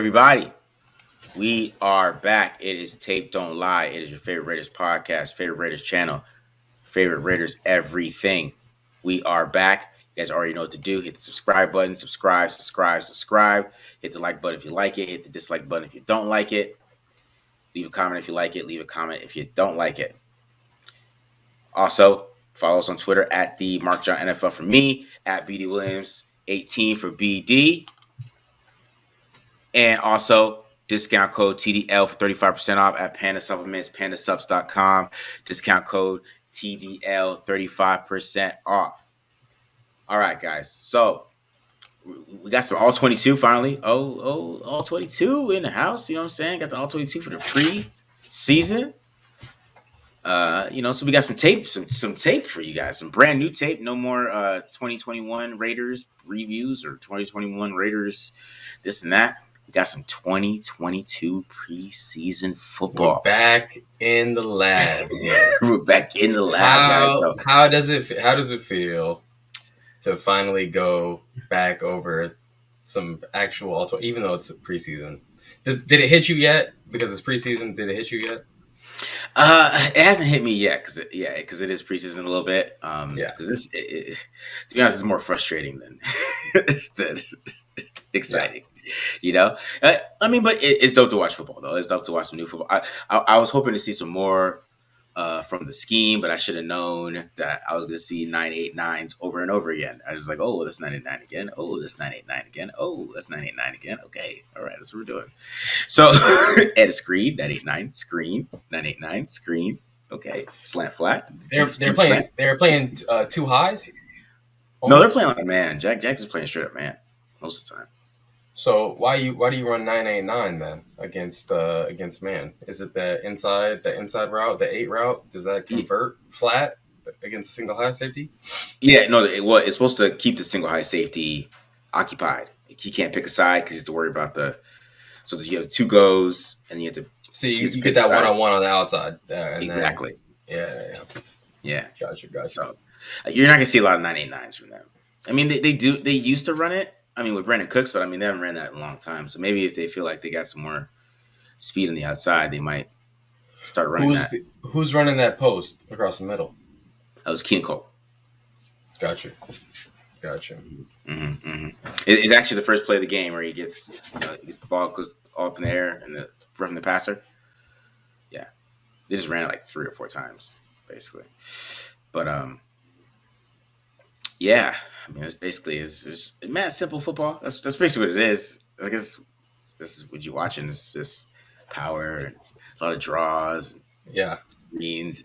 everybody? We are back. It is Tape Don't Lie. It is your favorite Raiders podcast, favorite Raiders channel, favorite Raiders everything. We are back. You guys already know what to do. Hit the subscribe button, subscribe. Hit the like button if you like it. Hit the dislike button if you don't like it. Leave a comment if you like it. Leave a comment if you don't like it. Also, follow us on Twitter at the Mark John NFL for me, at BD Williams 18 for BD. And also, discount code TDL for 35% off at Panda Supplements, pandasubs.com. Discount code TDL, 35% off. All right, guys. So, we got some All 22 finally. All 22 in the house. You know what I'm saying? Got the All 22 for the pre-season. So we got some tape, some tape for you guys. Some brand new tape. No more 2021 Raiders reviews or 2021 Raiders this and that. We got some 2022 preseason football. We're back in the lab. We're back in the lab, guys. So how does it feel to finally go back over some actual, even though it's a preseason? Did it hit you yet? Because it's preseason. Did it hit you yet? It hasn't hit me yet because it is preseason a little bit. Because to be honest, it's more frustrating than exciting. Yeah. But it's dope to watch football though. It's dope to watch some new football. I was hoping to see some more from the scheme, but I should have known that I was going to see 989s over and over again. I was like, oh, that's 989 again. Oh, that's 989 again. Oh, that's 989 again. Okay, all right, that's what we're doing. So, add a screen, 989 screen, 989 screen. Okay, slant flat. They're playing two highs. No, they're playing like a man. Jackson's playing straight up man most of the time. So why do you run 989 then against man? Is it the inside route, the 8 route? Does that convert flat against a single high safety? Yeah, no. It's supposed to keep the single high safety occupied. He can't pick a side because he has to worry about So you have two goes, and you have to. So you get that one-on-one on the outside. Exactly. Then, yeah. Gotcha. So you're not gonna see a lot of 989s from them. I mean, they do. They used to run it. I mean, with Brandon Cooks, but I mean, they haven't ran that in a long time. So maybe if they feel like they got some more speed on the outside, they might start running Who's running that post across the middle? That was Keenan Cole. Gotcha. Mm-hmm. It's actually the first play of the game where he gets the ball goes all up in the air and from the passer. Yeah, they just ran it like 3 or 4 times, basically. But yeah. I mean, it's just mad simple football. That's basically what it is. I guess this is what you're watching. It's just power and a lot of draws. And screens.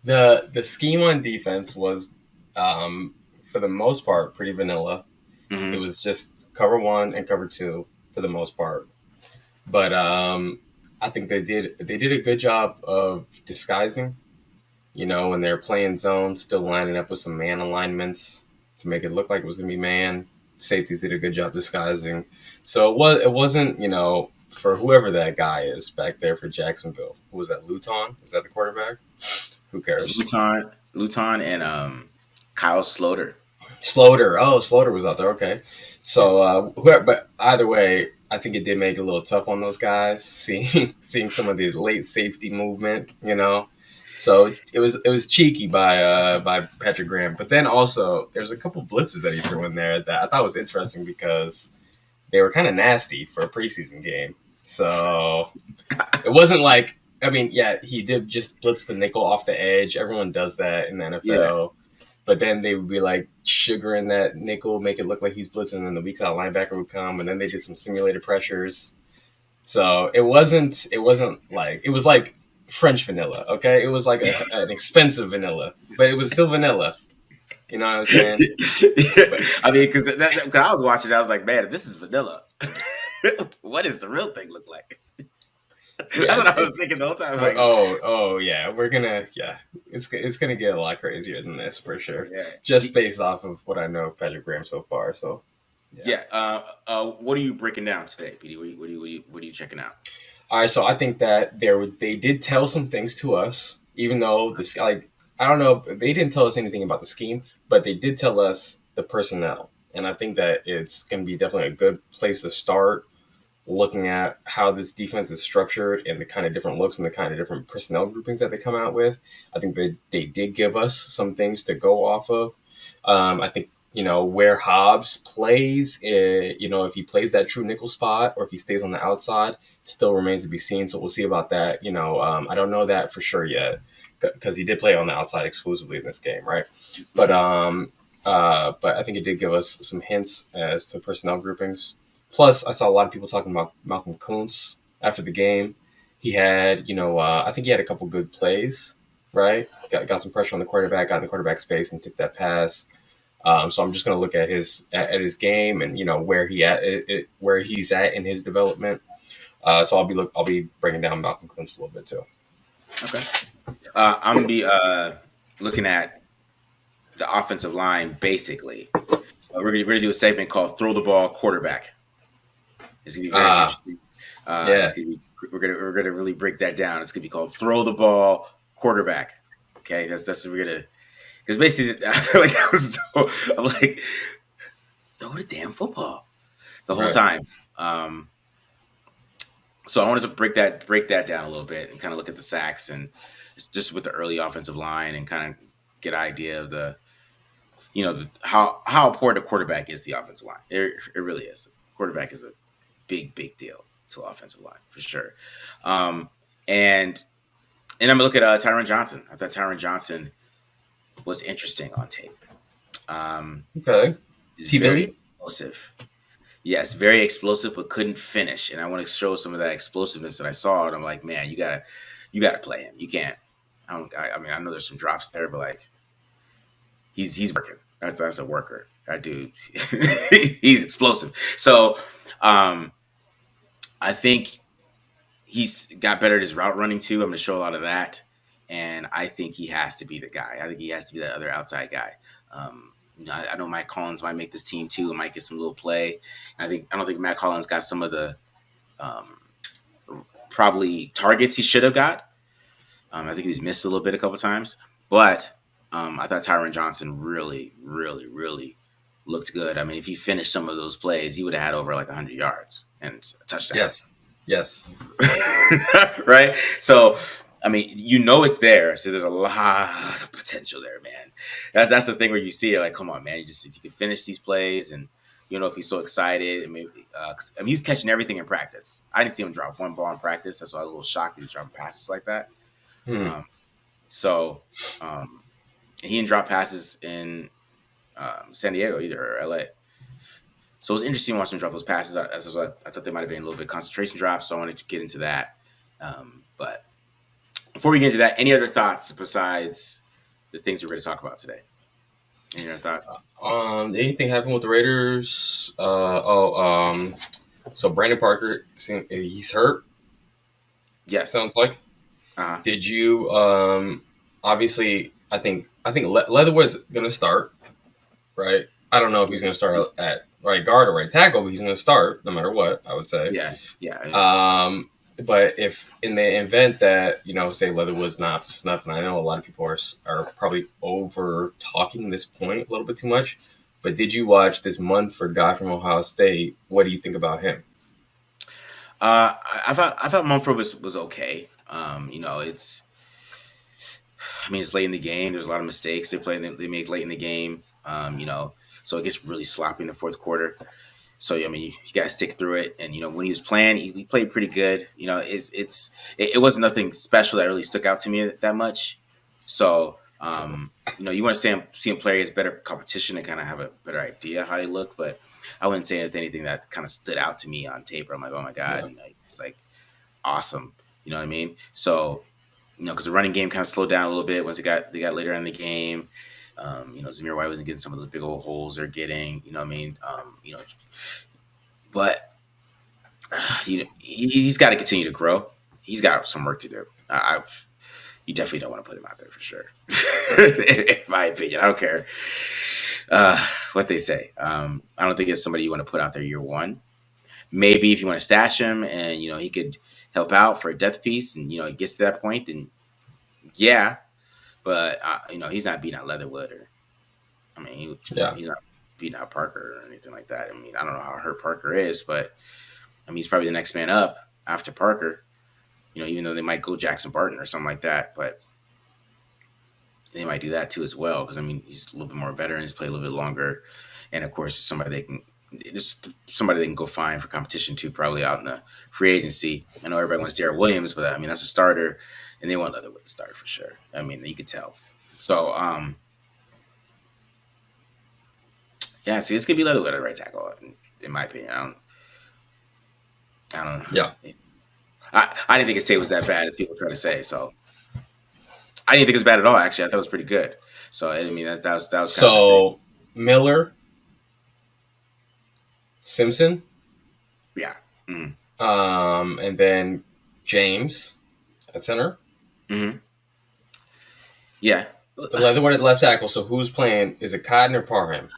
The scheme on defense was, for the most part, pretty vanilla. Mm-hmm. It was just cover 1 and cover 2 for the most part. But I think they did a good job of disguising. When they're playing zone, still lining up with some man alignments to make it look like it was going to be man. Safeties did a good job disguising. So it wasn't, for whoever that guy is back there for Jacksonville. Who was that, Luton? Is that the quarterback? Who cares? Luton and Kyle Sloter. Sloter was out there. Okay. So, but either way, I think it did make it a little tough on those guys, seeing some of the late safety movement, So it was cheeky by Patrick Graham, but then also there's a couple blitzes that he threw in there that I thought was interesting because they were kind of nasty for a preseason game. So it wasn't like, he did just blitz the nickel off the edge. Everyone does that in the NFL, but then they would be like sugaring that nickel, make it look like he's blitzing, and the weak side linebacker would come, and then they did some simulated pressures. So it was like French vanilla, okay? It was like an expensive vanilla, but it was still vanilla. You know what I'm saying? Because I was watching it, I was like, man, if this is vanilla, what does the real thing look like? That's what I was thinking the whole time. Like, it's gonna get a lot crazier than this for sure. Yeah. Just based off of what I know of Patrick Graham so far. So, what are you breaking down today, PD? What are you checking out? All right, so I think that they did tell some things to us, even though I don't know, they didn't tell us anything about the scheme, but they did tell us the personnel And I think that it's going to be definitely a good place to start looking at how this defense is structured and the kind of different looks and the kind of different personnel groupings that they come out with. I think they did give us some things to go off of. I think, where Hobbs plays, if he plays that true nickel spot or if he stays on the outside, still remains to be seen. So we'll see about that. I don't know that for sure yet because he did play on the outside exclusively in this game, right? But I think it did give us some hints as to personnel groupings. Plus, I saw a lot of people talking about Malcolm Koonce after the game. He had, I think he had a couple good plays, right? Got some pressure on the quarterback, got in the quarterback's face, and took that pass. So I'm just going to look at his game and where he's at in his development. So I'll be breaking down Malcolm Koonce a little bit too. Okay. I'm gonna be looking at the offensive line basically. We're gonna do a segment called "Throw the Ball Quarterback." It's gonna be very interesting. Yeah. We're gonna really break that down. It's gonna be called "Throw the Ball Quarterback." Okay, that's what we're gonna. Because basically, I feel like I'm like, throw the damn football the whole time. So I wanted to break that down a little bit and kind of look at the sacks and just with the early offensive line and kind of get an idea of how important a quarterback is to the offensive line. It really is. Quarterback is a big deal to offensive line for sure. And I'm gonna look at Tyron Johnson. I thought Tyron Johnson was interesting on tape. Okay. Very explosive. Yes, very explosive, but couldn't finish. And I want to show some of that explosiveness that I saw. And I'm like, man, you gotta play him. You can't. I mean, I know there's some drops there, but like, he's working. That's a worker. That dude, he's explosive. So, I think he's got better at his route running too. I'm going to show a lot of that, and I think he has to be the guy. I think he has to be that other outside guy. I know Mike Collins might make this team too and might get some little play. I don't think Matt Collins got some of the probably targets he should have got. I think he's missed a little bit a couple times, but I thought Tyron Johnson really looked good. I mean, if he finished some of those plays, he would have had over like 100 yards and a touchdown. Yes. Right. So, I mean, it's there. So there's a lot of potential there, man. That's the thing where you see it like, come on, man. If you can finish these plays and, if he's so excited. I mean, he was catching everything in practice. I didn't see him drop one ball in practice. That's why I was a little shocked that he dropped passes like that. He didn't drop passes in San Diego either, or LA. So it was interesting watching him drop those passes. I thought they might have been a little bit concentration drops, so I wanted to get into that. But before we get into that, any other thoughts besides the things we're going to talk about today? Any other thoughts? Anything happen with the Raiders? So Brandon Parker, he's hurt. Yes, sounds like. Uh-huh. Did you? Obviously, I think Leatherwood's going to start, right? I don't know if he's going to start at right guard or right tackle, but he's going to start no matter what. I would say. Yeah. But if in the event that say Leatherwood's not up to snuff, and I know a lot of people are probably over talking this point a little bit too much, but did you watch this Munford guy from Ohio State? What do you think about him? I thought Munford was okay. It's late in the game. There's a lot of mistakes they make late in the game. So it gets really sloppy in the fourth quarter. So you got to stick through it. And when he was playing, he played pretty good. It wasn't nothing special that really stuck out to me that much. So you want to see him play against better competition and kind of have a better idea how he look. But I wouldn't say anything that kind of stood out to me on tape. I'm like, oh my god, it's like awesome. You know what I mean? So because the running game kind of slowed down a little bit once they got later in the game. Zamir White wasn't getting some of those big old holes they're getting. But he's got to continue to grow. He's got some work to do. You definitely don't want to put him out there for sure. In my opinion, I don't care what they say. I don't think it's somebody you want to put out there year one. Maybe if you want to stash him and he could help out for a depth piece and it gets to that point, then yeah. But he's not beating out Leatherwood he's not. beating out Parker or anything like that. I mean, I don't know how hurt Parker is, but I mean, he's probably the next man up after Parker. Even though they might go Jackson Barton or something like that, but they might do that too as well. Because I mean, he's a little bit more veteran, he's played a little bit longer, and of course, somebody they can go find for competition too, probably out in the free agency. I know everybody wants Darrell Williams, but I mean that's a starter, and they want Leatherwood to start for sure. I mean, you could tell. So, yeah, see, it's gonna be Leatherwood at right tackle, in my opinion. I don't know. Yeah. I didn't think his tape was that bad as people try to say. So I didn't think it was bad at all. Actually, I thought it was pretty good. So I mean, that was kind so Miller, Simpson, yeah, and then James at center. Yeah, Leatherwood at left tackle. So who's playing? Is it Cotton or Parham?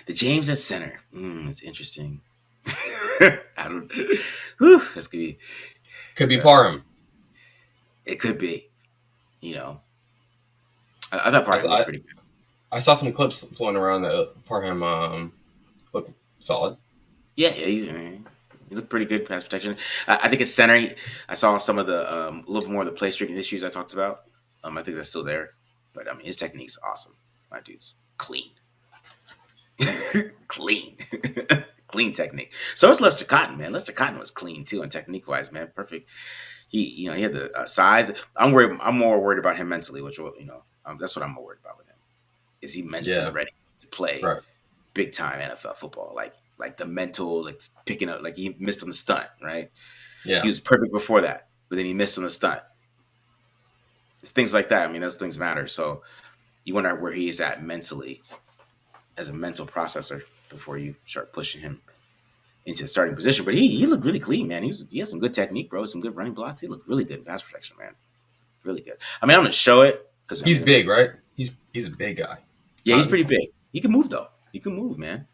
The James at center. It's interesting. I don't. Whew, that's gonna be. Could be Parham. It could be. I thought Parham was pretty good. I saw some clips floating around that Parham looked solid. Yeah, he looked pretty good pass protection. I think at center, I saw some of the a little more of the play streaking issues I talked about. I think that's still there, but I mean his technique's awesome. My dude's clean, clean technique. So is Lester Cotton, man. Lester Cotton was clean too, and technique wise, man, perfect. He had the size. I'm more worried about him mentally, which that's what I'm more worried about with him. Is he mentally ready to play big time NFL football? Like the mental, like picking up, like he missed on the stunt, right? Yeah, he was perfect before that, but then he missed on the stunt. It's things like that. I mean, those things matter. So you wonder where he is at mentally, as a mental processor, before you start pushing him into the starting position. But he looked really clean, man. He has some good technique, bro. Some good running blocks. He looked really good in pass protection, man. Really good. I mean, I'm gonna show it because he's big, right? He's a big guy. Yeah, he's pretty big. He can move though. He can move, man.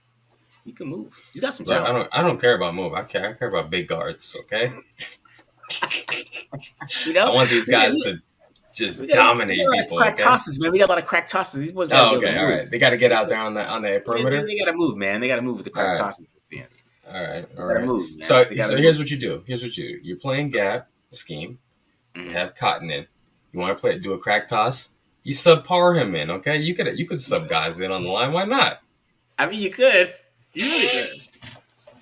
He can move. He's got some talent. I don't care about move. I care about big guards. Okay. I want these guys to just dominate people. Crack tosses, man. We got a lot of crack tosses. These boys got to all right. They got to get out there on the perimeter. They got to move, man. They got to move with the crack tosses. All right. Move, so here's what you do. You're playing gap scheme. You have Cotton in. You want to do a crack toss. You subpar him in, okay? You could sub guys in on the line. Why not? I mean, you could. You really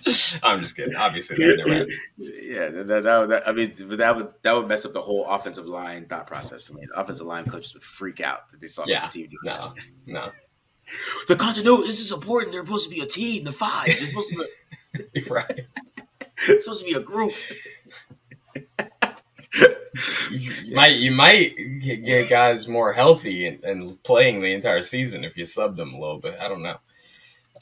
could. I'm just kidding. Obviously, they're right. Yeah, that would mess up the whole offensive line thought process. I mean, offensive line coaches would freak out if they saw the team do that. No. The continuity. This is important. They're supposed to be a team. The five. They're supposed to be right. It's supposed to be a group. You might get guys more healthy and playing the entire season if you sub them a little bit. I don't know.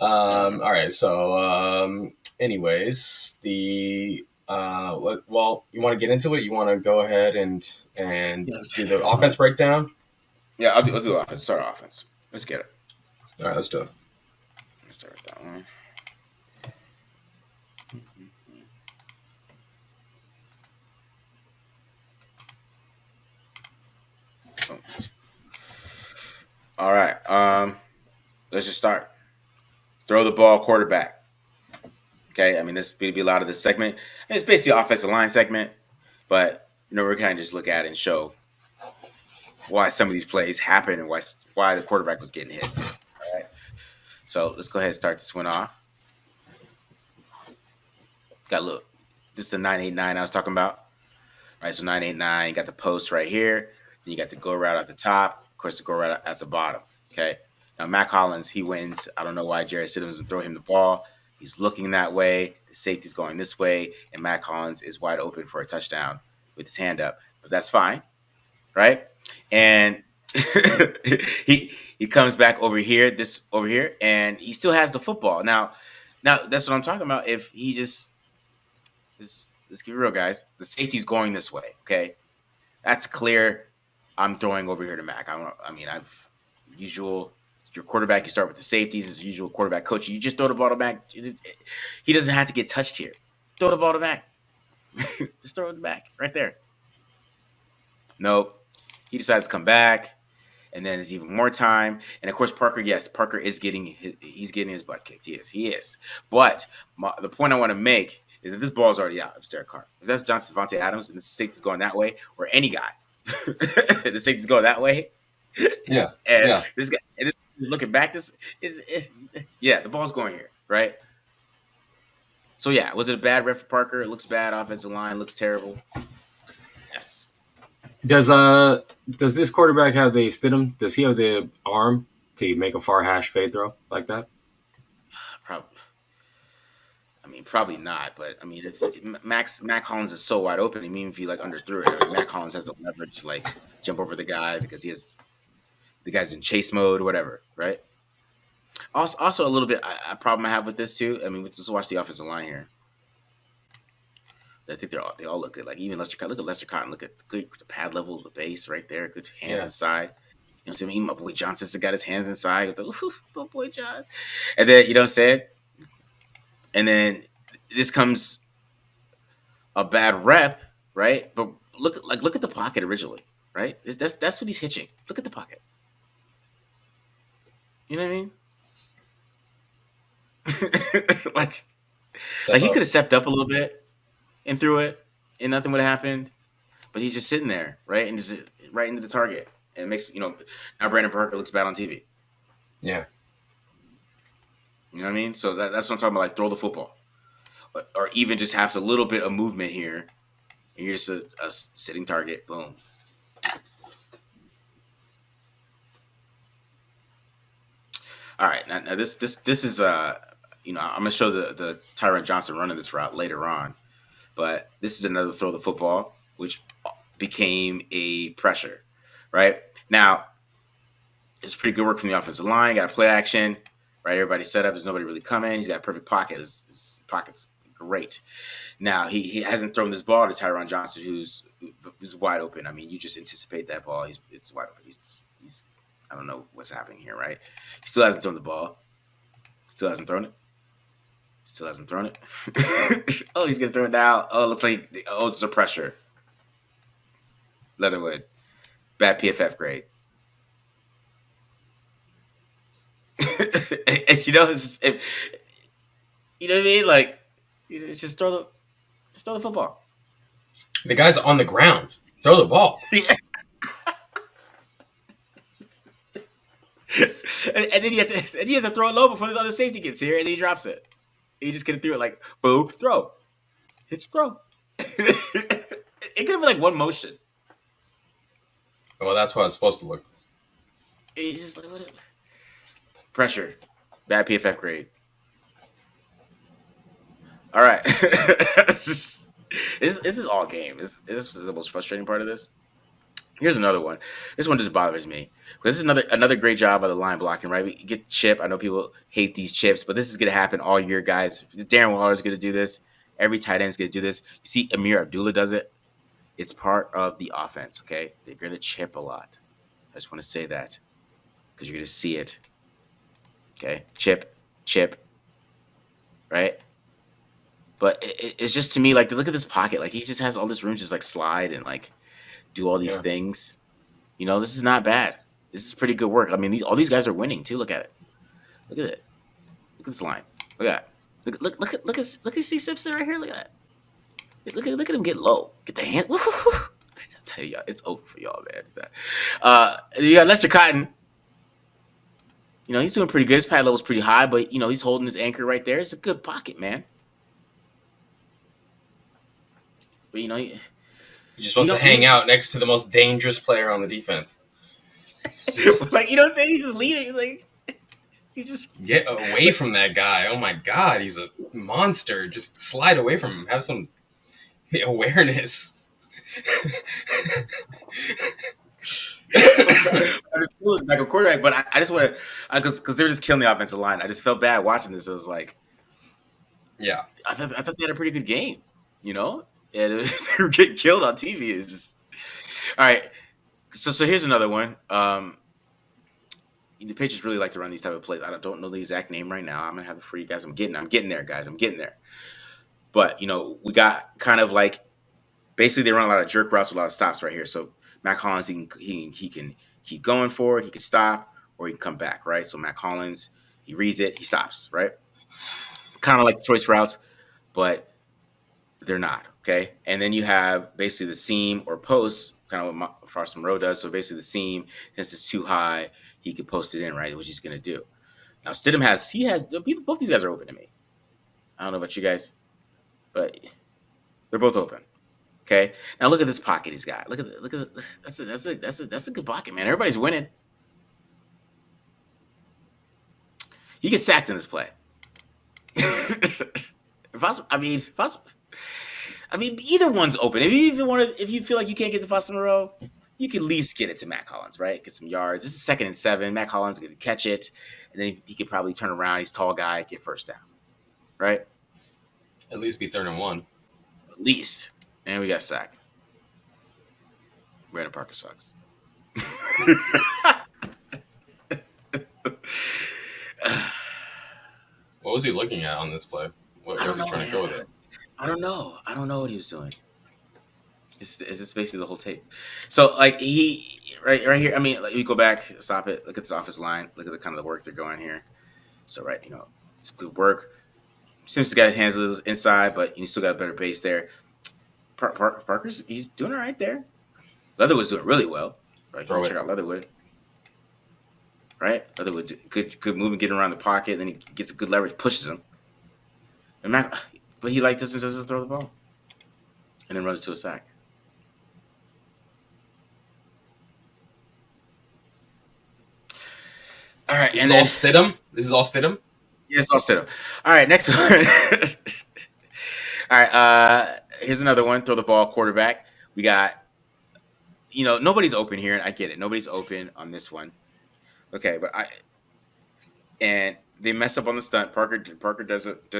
All right. So, anyways, you want to get into it? You want to go ahead and do the offense breakdown? Yeah, I'll do offense. Start offense. Let's get it. All right, let's do it. Let's start with that one. All right. Let's just start. Throw the ball, quarterback. Okay. I mean, this would be a lot of this segment. And it's basically an offensive line segment, but we're kind of just look at it and show why some of these plays happen and why the quarterback was getting hit. All right. So let's go ahead and start this one off. This is the 989 I was talking about. All right. So 989, you got the post right here. Then you got the go route at the top. Of course, the go route at the bottom. Okay. Now, Mac Hollins, he wins. I don't know why Jarrett Stidham doesn't throw him the ball. He's looking that way. The safety's going this way. And Mac Hollins is wide open for a touchdown with his hand up. But that's fine. Right? And he comes back over here, and he still has the football. Now that's what I'm talking about. If he let's get real, guys. The safety's going this way, okay? That's clear. I'm throwing over here to Mac. Your quarterback, you start with the safeties as usual quarterback coach. You just throw the ball to Mac. He doesn't have to get touched here. Throw the ball to Mac. Just throw it back right there. Nope. He decides to come back. And then there's even more time. And of course, Parker, yes, Parker is he's getting his butt kicked. He is. But the point I want to make is that this ball is already out of Derek Carr. If that's Johnson, Devontae Adams, and the safety's going that way, or any guy, the safety's going that way. Yeah. And yeah. this guy, and looking back, this is yeah, the ball's going here, right? So yeah, was it a bad ref for Parker? It looks bad. Offensive line looks terrible. Yes. Does this quarterback have the Stidham? Does he have the arm to make a far hash fade throw like that? Probably not. But I mean, it's Mac Hollins is so wide open. I mean, if you like underthrew it, I mean, Mac Hollins has the leverage to like jump over the guy because the guy's in chase mode, or whatever, right? Also a little bit a problem I have with this too. I mean, just watch the offensive line here. I think they all look good. Like even Lester Cotton. Look at Lester Cotton. Look at the pad level, the base right there. Good hands inside. You know what I mean? My boy Johnson's got his hands inside. My boy John. And then you know what I'm saying? And then this comes a bad rep, right? But look at the pocket originally, right? That's what he's hitching. Look at the pocket. You know what I mean? like he could have stepped up a little bit and threw it, and nothing would have happened. But he's just sitting there, right, and just right into the target, and it makes now Brandon Parker looks bad on TV. Yeah, you know what I mean. So that's what I'm talking about. Like throw the football, or even just have a little bit of movement here, and you're just a sitting target. Boom. All right, now this is I'm gonna show the Tyron Johnson running this route later on, but this is another throw the football, which became a pressure. Right now, it's pretty good work from the offensive line. Got a play action, right? Everybody's set up. There's nobody really coming. He's got a perfect pocket. His pocket's great. Now he hasn't thrown this ball to Tyron Johnson, who's wide open. I mean, you just anticipate that ball. It's wide open. He's I don't know what's happening here, right? He still hasn't thrown the ball. Still hasn't thrown it. Oh, he's gonna throw it now. Oh, it looks like it's a pressure. Leatherwood, bad PFF grade. And, it's just, you know what I mean? Like, just throw the football. The guy's on the ground. Throw the ball. Yeah. and then he had to throw it low before the other safety gets here, and then he drops it. He just could have threw it like boom, throw, hitch, throw. It could have been like one motion. Well, that's what it's supposed to look. He's just like whatever. Pressure, bad PFF grade. All right, this is all game. This is the most frustrating part of this. Here's another one. This one just bothers me. This is another great job by the line blocking, right? We get chip. I know people hate these chips, but this is going to happen all year, guys. Darren Waller is going to do this. Every tight end is going to do this. You see Amir Abdullah does it. It's part of the offense, okay? They're going to chip a lot. I just want to say that because you're going to see it. Okay? Chip, right? But it's just to me, like, look at this pocket. Like, he just has all this room to just, like, slide and, like, do all these things. This is not bad. This is pretty good work. I mean, all these guys are winning too. Look at it. Look at it. Look at this line. Look at that. Look at C Simpson right here. Look at that. Look at him get low. Get the hand. I tell you, it's over for y'all, man. You got Lester Cotton. He's doing pretty good. His pad level's pretty high, but he's holding his anchor right there. It's a good pocket, man. But you're supposed to hang out next to the most dangerous player on the defense. Like, you know what I'm saying? You just lead it. Like, you just get away from that guy. Oh my God, he's a monster. Just slide away from him. Have some awareness. I'm just feeling like a quarterback, but I just want to, because they're just killing the offensive line. I just felt bad watching this. I was like, yeah, I thought they had a pretty good game, and they were getting killed on TV. It's just all right. So here's another one. The Patriots really like to run these type of plays. I don't know the exact name right now. I'm gonna have it for you guys. I'm getting there, guys. I'm getting there. But we got kind of like basically they run a lot of jerk routes with a lot of stops right here. So Mac Hollins he keep going for it, he can stop, or he can come back, right? So Matt Collins, he reads it, he stops, right? Kind of like the choice routes, but they're not, okay? And then you have basically the seam or post, kind of what Foster Moreau does. So basically the seam, since it's too high, he can post it in, right? Which he's going to do. Now Stidham both these guys are open to me. I don't know about you guys, but they're both open. Okay. Now look at this pocket he's got. Look at that's a good pocket, man. Everybody's winning. You get sacked in this play. I mean, either one's open. If you feel like you can't get to Foster Moreau, you can at least get it to Matt Collins, right? Get some yards. This is 2nd and 7. Matt Collins could catch it, and then he could probably turn around. He's a tall guy, get first down, right? At least be 3rd and 1. At least, and we got sacked. Brandon Parker sucks. What was he looking at on this play? What was he trying to go with it? I don't know. I don't know what he was doing. It's basically the whole tape. So like he right here. I mean, like, you go back, stop it. Look at this offensive line. Look at the kind of the work they're going here. So right, it's good work. Simpson's got his hands a little inside, but you still got a better base there. Parker's he's doing all right there. Leatherwood's doing really well. Right, check out Leatherwood. Right, Leatherwood good movement, getting around the pocket. Then he gets a good leverage, pushes him. But he doesn't throw the ball, and then runs to a sack. All right, This is all Stidham. Yeah, it's all Stidham. All right, next one. All right, here's another one. Throw the ball, quarterback. We got, nobody's open here, and I get it. Nobody's open on this one. Okay, and they mess up on the stunt. Parker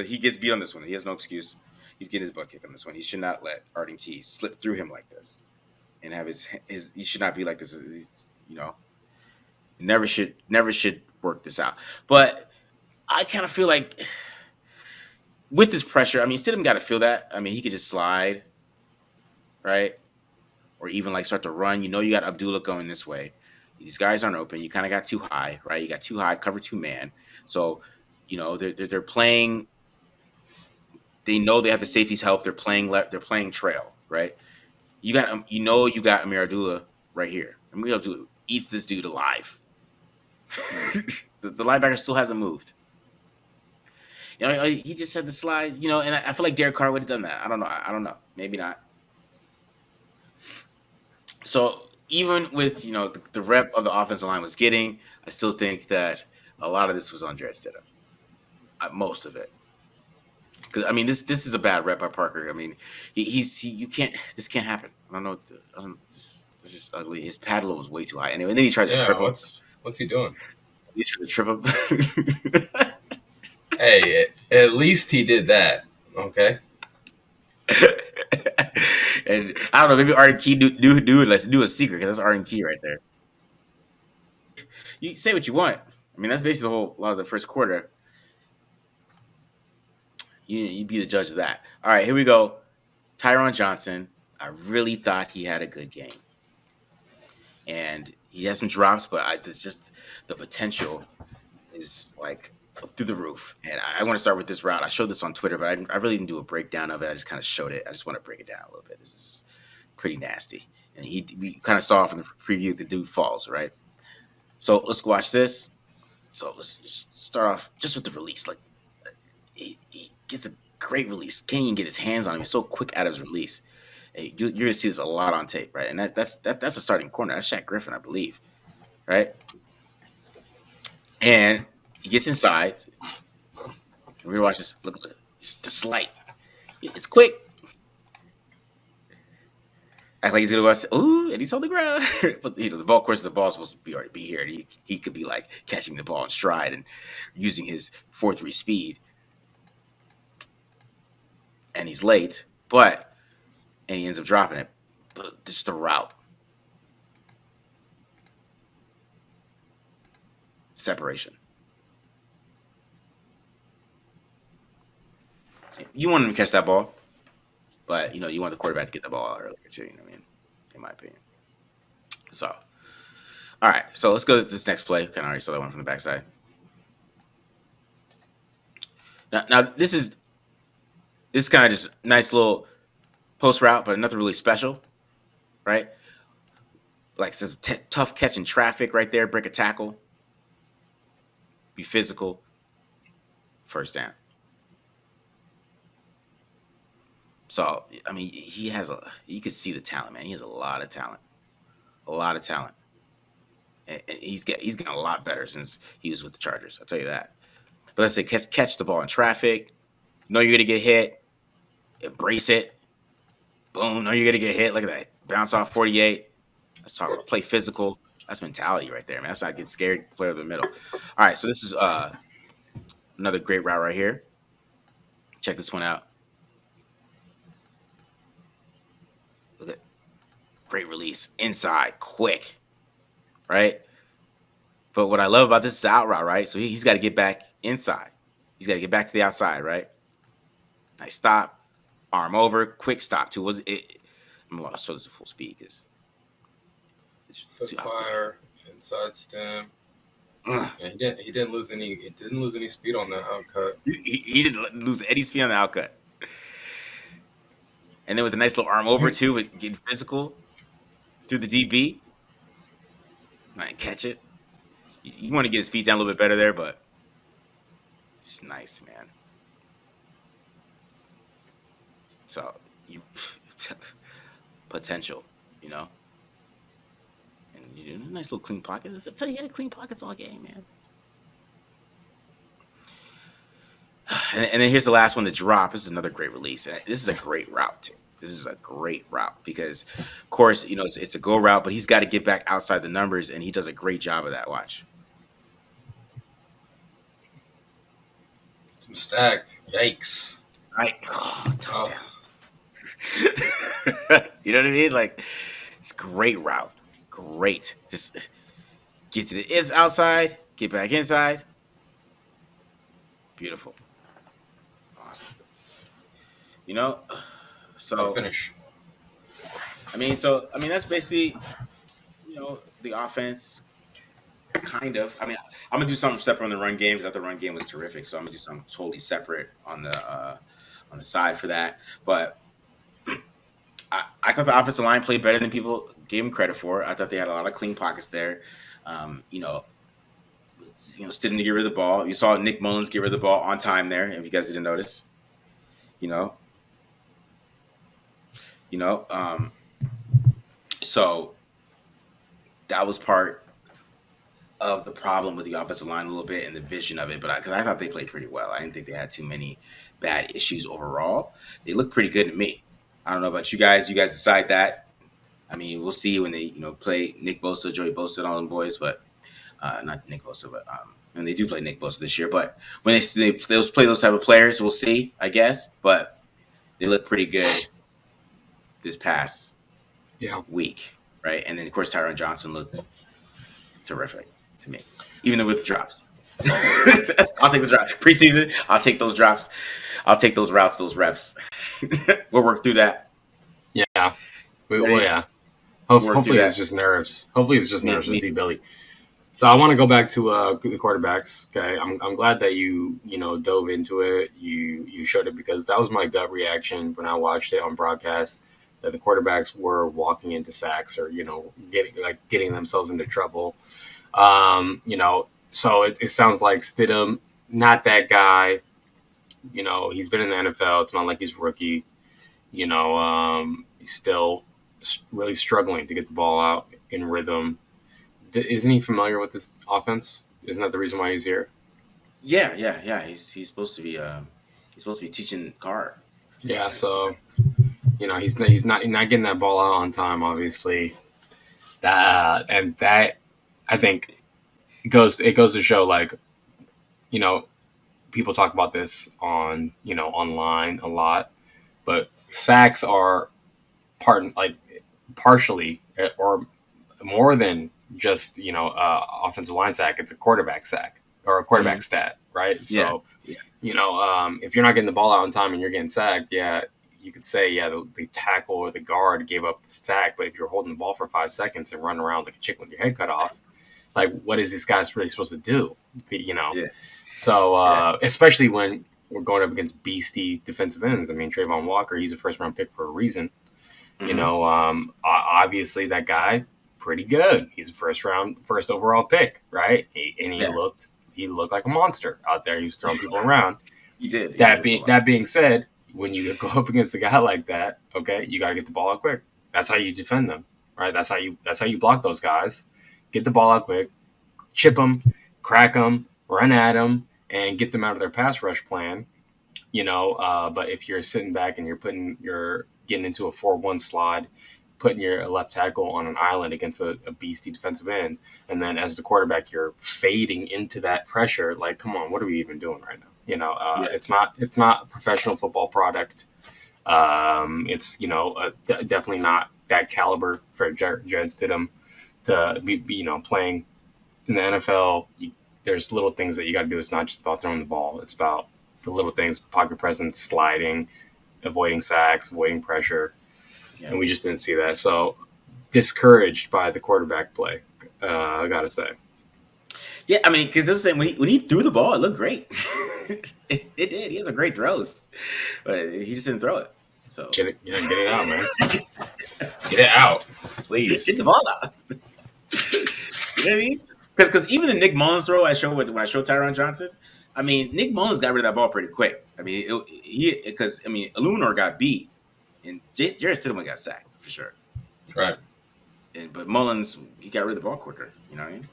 he gets beat on this one. He has no excuse. He's getting his butt kicked on this one. He should not let Arden Key slip through him like this, and have his. He should not be like this. Never should work this out. But I kind of feel like with this pressure, I mean, Stidham got to feel that. I mean, he could just slide, right, or even like start to run. You got Abdullah going this way. These guys aren't open. You kind of got too high, right? You got too high, cover 2 man. So, they're playing. They know they have the safety's help. They're playing trail, right? You got Amir Abdullah right here. Amir Abdullah eats this dude alive. the linebacker still hasn't moved. He just said the slide. And I feel like Derek Carr would have done that. I don't know. Maybe not. So even with the rep of the offensive line was getting, I still think that a lot of this was on Jarrett Stidham. Most of it, because I mean this is a bad rep by Parker. I mean this can't happen. I don't know. This is just ugly. His pad load was way too high. Anyway, and then he tried to trip him. What's he doing? He tried to trip him. Hey, at least he did that. Okay. And I don't know, maybe Arden Key do it. Let's do a secret, because that's Arden Key right there. You say what you want. I mean, that's basically a lot of the first quarter. You be the judge of that. All right, here we go. Tyron Johnson. I really thought he had a good game, and he has some drops, but just the potential is like through the roof. And I want to start with this route. I showed this on Twitter, but I really didn't do a breakdown of it. I just kind of showed it. I just want to break it down a little bit. This is just pretty nasty. And we kind of saw from the preview the dude falls, right? So let's watch this. So let's just start off just with the release. Like he gets a great release. Can't even get his hands on him. He's so quick out of his release. You're going to see this a lot on tape, right? And that's a starting corner. That's Shaq Griffin, I believe, right? And he gets inside. We're gonna watch this. Look, it's the slight. It's quick. Act like he's gonna go. Ooh, and he's on the ground. But the ball, of course, the ball's supposed to already be here. He could be like catching the ball in stride and using his 4.3 speed. And he's late, and he ends up dropping it. But just the route. Separation. You want him to catch that ball, but you want the quarterback to get the ball earlier too. In my opinion. So, All right, so let's go to this next play. Kind of already saw that one from the backside. Now this is kind of just nice little post route, but nothing really special, right? Like it says, tough catch in traffic right there, break a tackle, be physical, first down. So I mean, he has you can see the talent, man. He has a lot of talent, and he's getting a lot better since he was with the Chargers. I'll tell you that. But let's say catch the ball in traffic. Know you're gonna get hit. Embrace it. Boom. Know you're gonna get hit. Look at that. Bounce off 48. Let's talk about play physical. That's mentality right there, man. That's not get scared. Play over the middle. All right. So this is another great route right here. Check this one out. Look at great release inside, quick, right? But what I love about this is out route, right? So he's got to get back inside. He's got to get back to the outside, right? Nice stop, arm over, quick stop too. Was it? I'm gonna show this at full speed because it's fire inside stem. Yeah, he didn't lose any. It didn't lose any speed on that outcut. He didn't lose any speed on the outcut. And then with a nice little arm over too, with getting physical through the DB. Might catch it. You want to get his feet down a little bit better there, but it's nice, man. So you potential, you know. And you do a nice little clean pocket. I tell you, he had clean pockets all game, man. And then here's the last one, the drop. This is another great release. This is a great route too. This is a great route because, of course, you know it's a go route, but he's got to get back outside the numbers, and he does a great job of that. Watch. Some stacked. Yikes! Right. Oh, touchdown. You know what I mean? Like, it's great route. Great. Just get to the outside, get back inside. Beautiful. Awesome. You know, so finish. I mean, that's basically, you know, the offense. Kind of. I mean, I'm gonna do something separate on the run game because the run game was terrific. So I'm gonna do something totally separate on the side for that. But I thought the offensive line played better than people gave him credit for. I thought they had a lot of clean pockets there. You know, Stidham to get rid of the ball. You saw Nick Mullins get rid of the ball on time there. If you guys didn't notice, so that was part of the problem with the offensive line a little bit and the vision of it. But because I thought they played pretty well, I didn't think they had too many bad issues overall. They looked pretty good to me. I don't know about you guys. You guys decide that. I mean, we'll see when they play Nick Bosa, Joey Bosa, and all them boys, but not Nick Bosa, but and they do play Nick Bosa this year. But when they play those type of players, we'll see, I guess. But they look pretty good this past week, right? And then of course Tyron Johnson looked terrific to me, even with the drops. I'll take the drop. Preseason, I'll take those drops. I'll take those routes, those reps. We'll work through that. Yeah. Yeah. Hopefully it's just nerves. Hopefully it's just nerves with Billy. So I want to go back to the quarterbacks. Okay, I'm glad that you dove into it. You showed it because that was my gut reaction when I watched it on broadcast, that the quarterbacks were walking into sacks or getting themselves into trouble. So it sounds like Stidham, not that guy. He's been in the NFL. It's not like he's rookie. He's still really struggling to get the ball out in rhythm. Isn't he familiar with this offense? Isn't that the reason why he's here? Yeah. He's supposed to be teaching Carr. Yeah, so he's not getting that ball out on time, obviously. That I think it goes to show, like, people talk about this on online a lot, but sacks are partially or more than just offensive line sack. It's a quarterback sack or a quarterback stat, right? So if you're not getting the ball out on time and you're getting sacked, you could say the tackle or the guard gave up the sack, but if you're holding the ball for 5 seconds and running around like a chicken with your head cut off, like, what is this guy's really supposed to do? You know, Yeah. So especially when we're going up against beastie defensive ends. I mean, Trayvon Walker, he's a first round pick for a reason. You know, obviously that guy, pretty good. He's a first overall pick, right? And he looked like a monster out there. He was throwing people around. He did. That being said, when you go up against a guy like that, okay, you got to get the ball out quick. That's how you defend them, right? That's how you block those guys. Get the ball out quick, chip them, crack them, run at them, and get them out of their pass rush plan. You know, but if you're sitting back and you're getting into a 4-1 slide, putting your left tackle on an island against a beastie defensive end, and then as the quarterback, you're fading into that pressure. Like, come on, what are we even doing right now? You know, it's not a professional football product. It's definitely not that caliber for Jared Stidham to be playing in the NFL. There's little things that you got to do. It's not just about throwing the ball. It's about the little things: pocket presence, sliding, avoiding sacks, avoiding pressure. Yeah. And we just didn't see that. So discouraged by the quarterback play, I got to say. Yeah, I mean, because I'm saying when he threw the ball, it looked great. it did. He has some great throws, but he just didn't throw it. So get it out, man. Get it out, please. Get the ball out. You know what I mean? Because even the Nick Mullins throw when I showed Tyron Johnson, I mean, Nick Mullins got rid of that ball pretty quick. I mean, Illuminor got beat, and Jared Stidham got sacked for sure. Right. But Mullins, he got rid of the ball quicker. You know what I mean?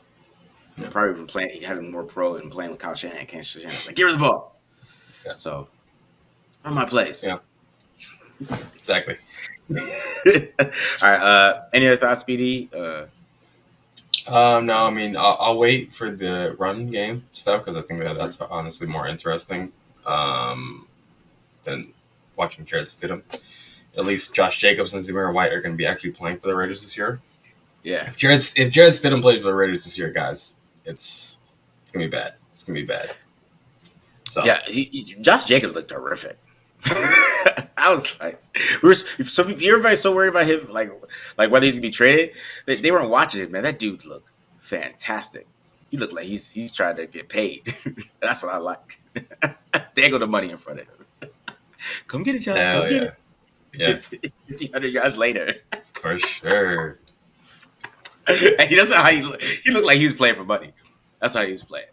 Yeah. Probably from having more pro and playing with Kyle Shanahan. Like, get rid of the ball. Yeah. So, on my place. Yeah. Exactly. All right. Any other thoughts, BD? No, I mean, I'll wait for the run game stuff because I think that's honestly more interesting than watching Jared Stidham. At least Josh Jacobs and Zamir White are going to be actually playing for the Raiders this year. Yeah. If Jared Stidham plays for the Raiders this year, guys, it's going to be bad. It's going to be bad. So yeah, Josh Jacobs looked terrific. I was like, everybody's so worried about him, like whether he's gonna be traded. They weren't watching it, man. That dude looked fantastic. He looked like he's trying to get paid. That's what I like. There go the money in front of him. Come get it, Josh. Come get it. Yeah. 1,500 yards later. For sure. And that's how he looked. He looked like he was playing for money. That's how he was playing.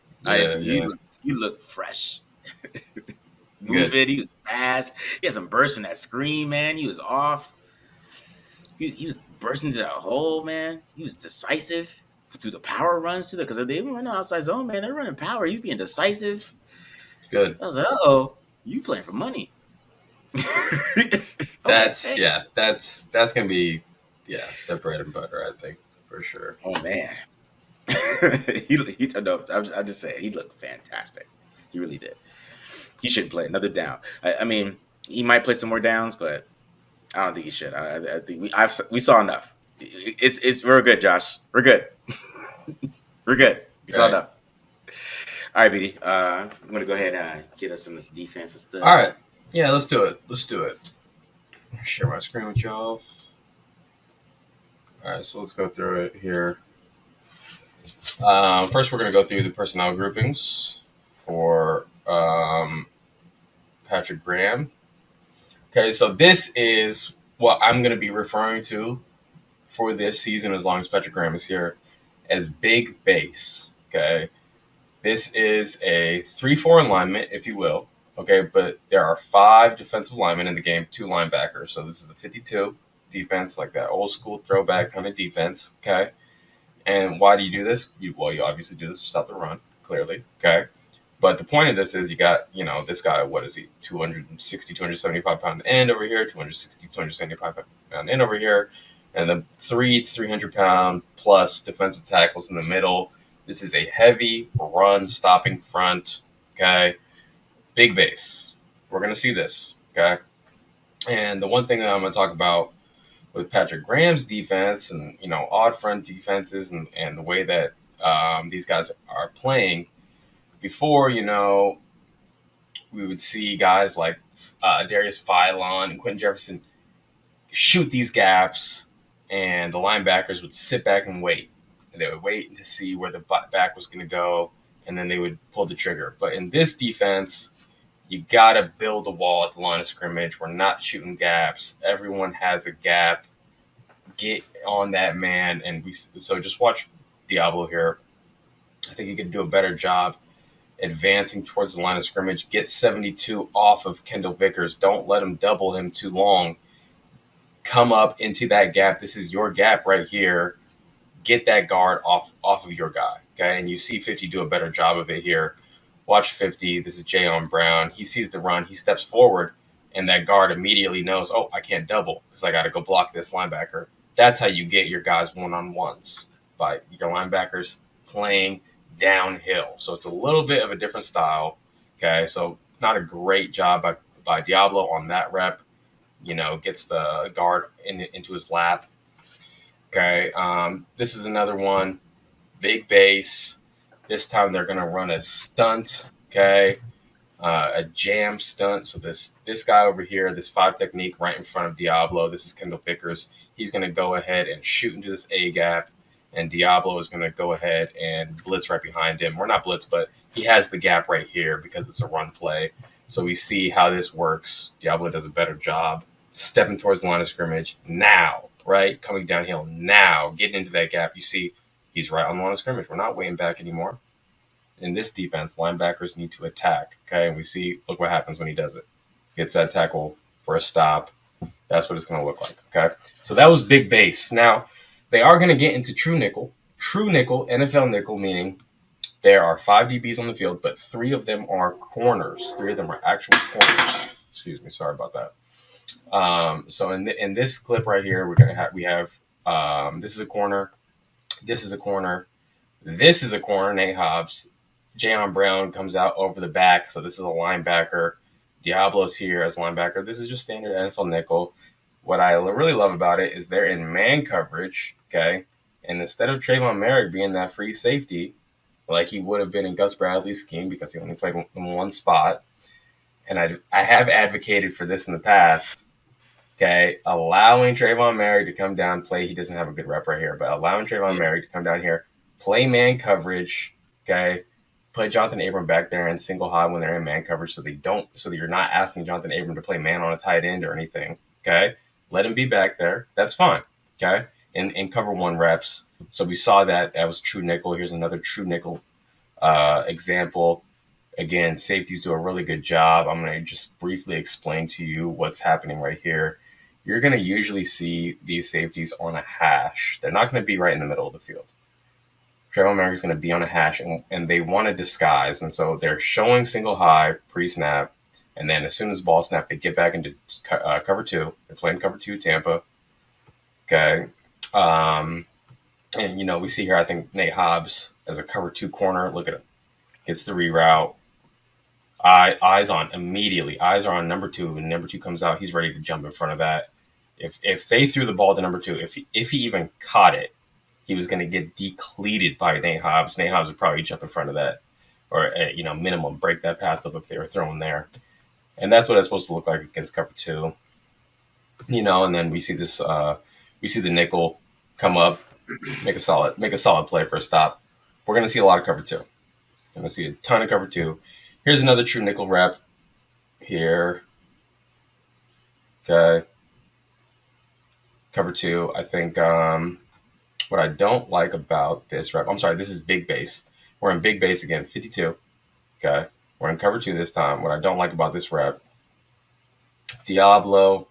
He looked fresh. Moving, he was fast. He had some bursts in that screen, man. He was off. He was bursting into that hole, man. He was decisive through the power runs too, because they didn't run outside zone, man. They're running power. He's being decisive. Good. I was like, you playing for money. That's gonna be the bread and butter, I think, for sure. Oh man. I'm just saying, he looked fantastic. He really did. He should play another down. I mean, he might play some more downs, but I don't think he should. I think we saw enough. We're good, Josh. We're good. We're good. We saw enough. All right, BD. I'm gonna go ahead and get us some of this defense and stuff. All right. Yeah, let's do it. Share my screen with y'all. All right, so let's go through it here. First, we're gonna go through the personnel groupings for Patrick Graham. Okay, so this is what I'm going to be referring to for this season as long as Patrick Graham is here as big base. Okay, this is a 3-4 alignment, if you will. Okay, but there are 5 defensive linemen in the game, 2 linebackers. So this is a 52 defense, like that old school throwback kind of defense. Okay, and why do you do this? You obviously do this to stop the run, clearly. Okay. But the point of this is you got, this guy, what is he, 260, 275 pound end over here, 260, 275 pound end over here, and then 300 pound plus defensive tackles in the middle. This is a heavy run stopping front, okay? Big base. We're going to see this, okay? And the one thing that I'm going to talk about with Patrick Graham's defense and, odd front defenses and the way that these guys are playing. Before, we would see guys like Darius Philon and Quentin Jefferson shoot these gaps, and the linebackers would sit back and wait. and they would wait to see where the back was going to go, and then they would pull the trigger. But in this defense, you got to build a wall at the line of scrimmage. We're not shooting gaps. Everyone has a gap. Get on that man. And so just watch Diablo here. I think he could do a better job advancing towards the line of scrimmage. Get 72 off of Kendall Vickers. Don't let him double him too long. Come up into that gap. This is your gap right here. Get that guard off of your guy. Okay, and you see 50 do a better job of it here. Watch 50. This is Jayon Brown. He sees the run. He steps forward, and that guard immediately knows, oh, I can't double because I got to go block this linebacker. That's how you get your guys one-on-ones, by your linebackers playing downhill. So it's a little bit of a different style. Okay, so not a great job by Diablo on that rep. Gets the guard into his lap. Okay, this is another one. Big base. This time they're going to run a stunt, okay, a jam stunt. So this guy over here, this 5 technique right in front of Diablo, this is Kendall Vickers. He's going to go ahead and shoot into this A gap, and Diablo is going to go ahead and blitz right behind him. Or not blitz, but he has the gap right here because it's a run play. So we see how this works. Diablo does a better job stepping towards the line of scrimmage now, right? Coming downhill now, getting into that gap. You see he's right on the line of scrimmage. We're not waiting back anymore. In this defense, linebackers need to attack, okay? And we see, look what happens when he does it. Gets that tackle for a stop. That's what it's going to look like, okay? So that was big base. Now, they are going to get into true nickel. True nickel, NFL nickel, meaning there are 5 DBs on the field, but 3 of them are corners. 3 of them are actual corners. Excuse me, sorry about that. So in this clip right here, we have this is a corner. This is a corner. This is a corner, Nate Hobbs. Jayon Brown comes out over the back. So this is a linebacker. Diablo's here as linebacker. This is just standard NFL nickel. What I really love about it is they're in man coverage, okay? And instead of Trayvon Merrick being that free safety, like he would have been in Gus Bradley's scheme because he only played in one spot, and I have advocated for this in the past, okay, allowing Trayvon Merrick to come down, play. He doesn't have a good rep right here, but allowing Trayvon Merrick to come down here, play man coverage, okay, put Jonathan Abram back there and single high when they're in man coverage so that you're not asking Jonathan Abram to play man on a tight end or anything, okay? Let him be back there. That's fine, okay? And cover 1 reps. So we saw that was true nickel. Here's another true nickel example. Again, safeties do a really good job. I'm going to just briefly explain to you what's happening right here. You're going to usually see these safeties on a hash. They're not going to be right in the middle of the field. Trayvon Merrick is going to be on a hash, and they want to disguise. And so they're showing single high pre-snap, and then as soon as ball snap, they get back into cover 2. They're playing cover 2 Tampa. Okay. And, we see here, I think, Nate Hobbs as a cover 2 corner. Look at him. Gets the reroute. Eyes on immediately. Eyes are on number 2. When number 2 comes out, he's ready to jump in front of that. If they threw the ball to number 2, if he even caught it, he was going to get decleated by Nate Hobbs. Nate Hobbs would probably jump in front of that, or minimum break that pass up if they were thrown there. And that's what it's supposed to look like against cover 2. And then we see this. We see the nickel come up, make a solid play for a stop. We're going to see a lot of cover 2. We're going to see a ton of cover 2. Here's another true nickel rep here. Okay. Cover 2. I think what I don't like about this rep, I'm sorry, this is big base. We're in big base again, 52. Okay. We're in cover 2 this time. What I don't like about this rep, Diablo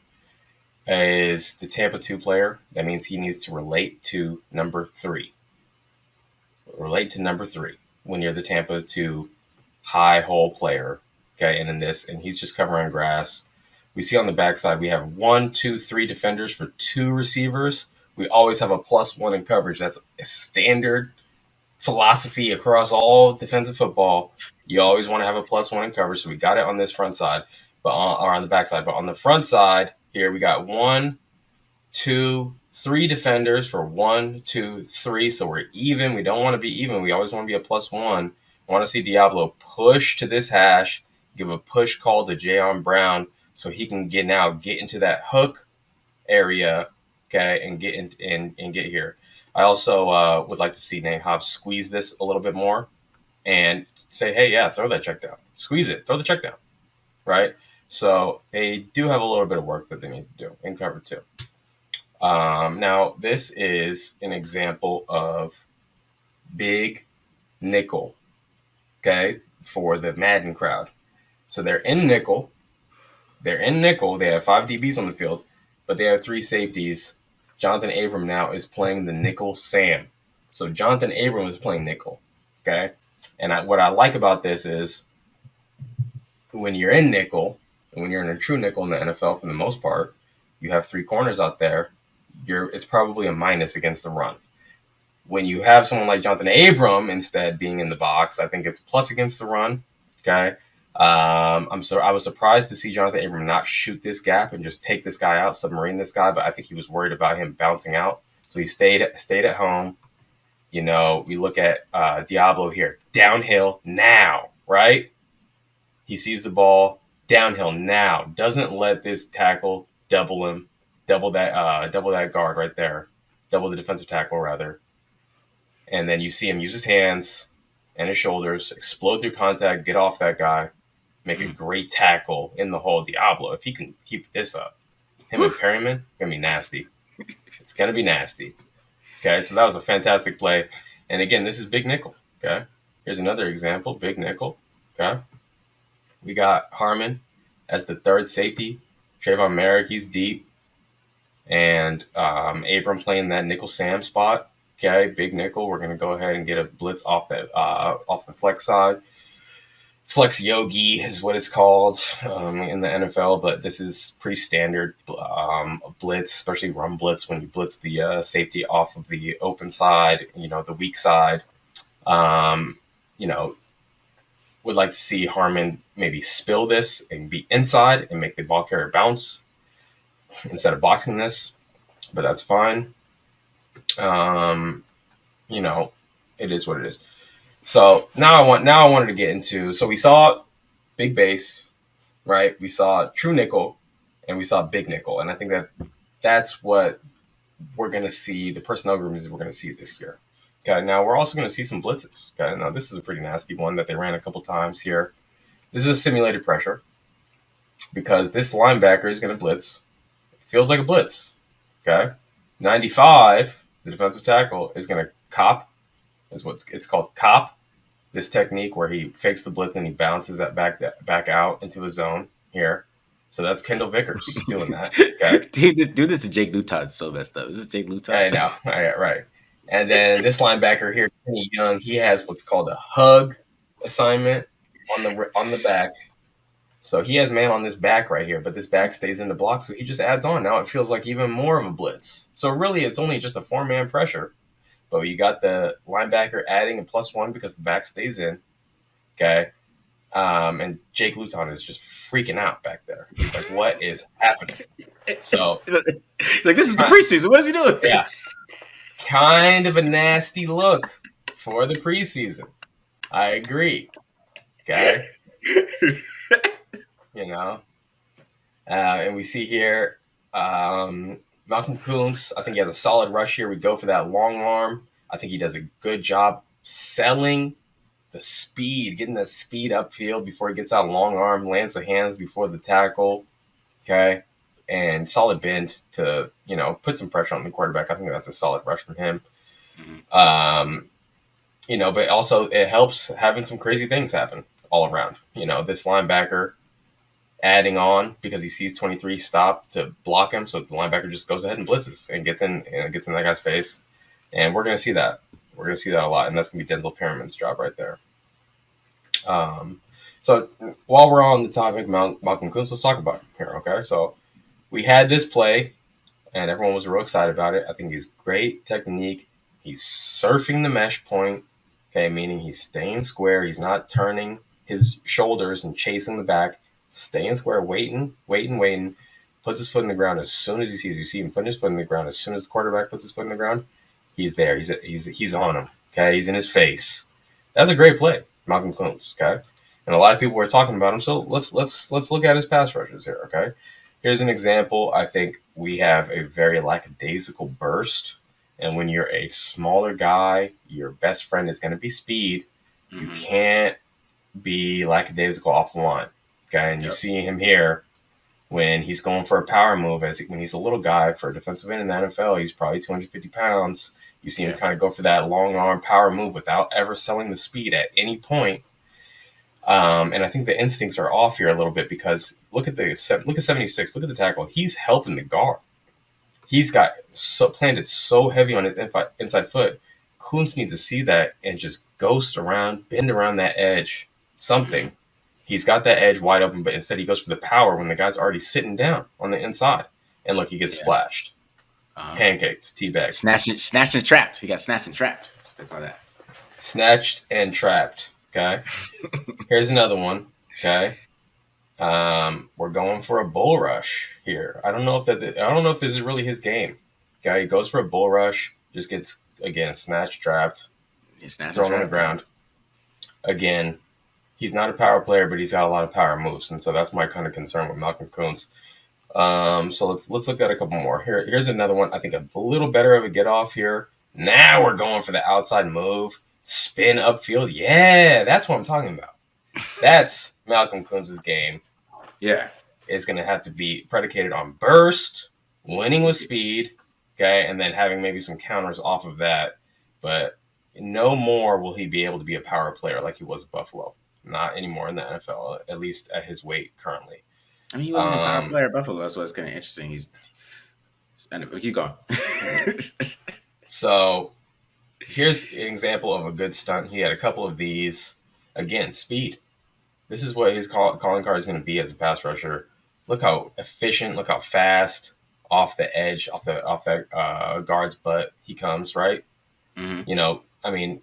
is the Tampa 2 player. That means he needs to relate to number 3. Relate to number 3 when you're the Tampa 2 high hole player. Okay, and he's just covering grass. We see on the backside we have 1, 2, 3 defenders for 2 receivers. We always have a +1 in coverage. That's a standard philosophy across all defensive football. You always want to have a +1 in coverage. So we got it on this front side, or on the backside. But on the front side here, we got 1, 2, 3 defenders for 1, 2, 3. So we're even. We don't want to be even. We always want to be a +1. I want to see Diablo push to this hash, give a push call to Jayon Brown so he can get into that hook area, okay, and get here. I also would like to see Nate Hobbs squeeze this a little bit more and say, hey, yeah, throw that check down. Squeeze it. Throw the check down. Right? So they do have a little bit of work that they need to do in cover 2. Now, this is an example of big nickel, okay, for the Madden crowd. So they're in nickel. They have 5 DBs on the field, but they have 3 safeties. Jonathan Abram now is playing the nickel Sam. So Jonathan Abram is playing nickel, okay? And what I like about this is when you're in nickel, and when you're in a true nickel in the NFL for the most part, you have 3 corners out there, it's probably a minus against the run. When you have someone like Jonathan Abram instead being in the box, I think it's plus against the run, okay? I was surprised to see Jonathan Abram not shoot this gap and just take this guy out, submarine this guy, but I think he was worried about him bouncing out. So he stayed at home. You know, we look at Diablo here. Downhill now, right? He sees the ball, downhill now. Doesn't let this tackle double him, double that guard right there. Double the defensive tackle, rather. And then you see him use his hands and his shoulders, explode through contact, get off that guy, make a great tackle in the hole. Diablo, if he can keep this up, him and Perryman, going to be nasty. It's going to be nasty. Okay, so that was a fantastic play. And again, this is big nickel. Okay, here's another example, big nickel. Okay, we got Harmon as the 3rd safety. Trayvon Merrick, he's deep. And Abram playing that nickel Sam spot. Okay, big nickel. We're going to go ahead and get a blitz off the flex side. Flex Yogi is what it's called in the NFL, but this is pretty standard blitz, especially run blitz when you blitz the safety off of the open side, the weak side. Would like to see Harmon maybe spill this and be inside and make the ball carrier bounce instead of boxing this, but that's fine. It is what it is. So now I wanted to get into. So we saw big base, right? We saw true nickel, and we saw big nickel, and I think that's what we're going to see. The personnel groupings we're going to see this year. Okay, now we're also going to see some blitzes. Okay, now this is a pretty nasty one that they ran a couple times here. This is a simulated pressure because this linebacker is going to blitz. It feels like a blitz. Okay, 95, the defensive tackle is going to cop. Is what it's called, cop. This technique where he fakes the blitz and he bounces that back out into his zone here. So that's Kendall Vickers doing that. Okay? Do this to Jake Luton. So messed up. Is this Jake Luton? I know. Right. And then this linebacker here, Kenny Young, he has what's called a hug assignment on the back. So he has man on this back right here, but this back stays in the block, so he just adds on. Now it feels like even more of a blitz. So really, it's only just a 4-man pressure. But you got the linebacker adding a +1 because the back stays in, okay? And Jake Luton is just freaking out back there. He's like, what is happening? So, like, this is the preseason. What is he doing? Yeah. Kind of a nasty look for the preseason. I agree. Okay? And we see here Malcolm Koonce, I think he has a solid rush here. We go for that long arm. I think he does a good job selling the speed, getting that speed upfield before he gets that long arm, lands the hands before the tackle, okay? And solid bend to, put some pressure on the quarterback. I think that's a solid rush from him. Mm-hmm. But also it helps having some crazy things happen all around. This linebacker adding on because he sees 23 stop to block him, so the linebacker just goes ahead and blitzes and gets in that guy's face. And we're going to see that. We're going to see that a lot, and that's going to be Denzel Perriman's job right there. So while we're on the topic, Malcolm Koonce, let's talk about him here, okay? So we had this play, and everyone was real excited about it. I think he's great technique. He's surfing the mesh point, okay, meaning he's staying square. He's not turning his shoulders and chasing the back. Staying square, waiting, puts his foot in the ground as soon as he sees you. See him putting his foot in the ground as soon as the quarterback puts his foot in the ground. He's there. He's on him. Okay, he's in his face. That's a great play, Malcolm Koonce. Okay, and a lot of people were talking about him. So let's look at his pass rushes here. Okay, here's an example. I think we have a very lackadaisical burst And when you're a smaller guy, your best friend is going to be speed. You can't be lackadaisical off the line. Okay. And you see him here when he's going for a power move, when he's a little guy for a defensive end in the NFL, he's probably 250 pounds. You see him kind of go for that long arm power move without ever selling the speed at any point. And I think the instincts are off here a little bit because look at 76. Look at the tackle. He's helping the guard. He's got planted so heavy on his inside foot. Koonce needs to see that and just ghost around, bend around that edge, something. He's got that edge wide open, but instead he goes for the power when the guy's already sitting down on the inside. And look, he gets splashed. Pancaked, teabagged. Snatched and trapped. He got snatched and trapped. They call that. Snatched and trapped. Okay. Here's another one. Okay. We're going for a bull rush here. I don't know if this is really his game. Okay, he goes for a bull rush, just gets again snatched, trapped, thrown on the ground. Again, he's not a power player, but he's got a lot of power moves, and so that's my kind of concern with Malcolm Koonce. So let's look at a couple more. Here's another one. I think a little better of a get off here. Now we're going for the outside move, spin upfield. Yeah, that's what I'm talking about. That's Malcolm Koonce's game. Yeah, it's going to have to be predicated on burst, winning with speed, okay, and then having maybe some counters off of that. But no more will he be able to be a power player like he was at Buffalo. Not anymore in the NFL, at least at his weight currently. I mean, he wasn't a power player at Buffalo. That's why it's kind of interesting. Keep going. So here's an example of a good stunt. He had a couple of these. Again, speed. This is what his calling card is going to be as a pass rusher. Look how efficient, look how fast off the edge, off that guard's butt he comes, right? Mm-hmm. You know, I mean,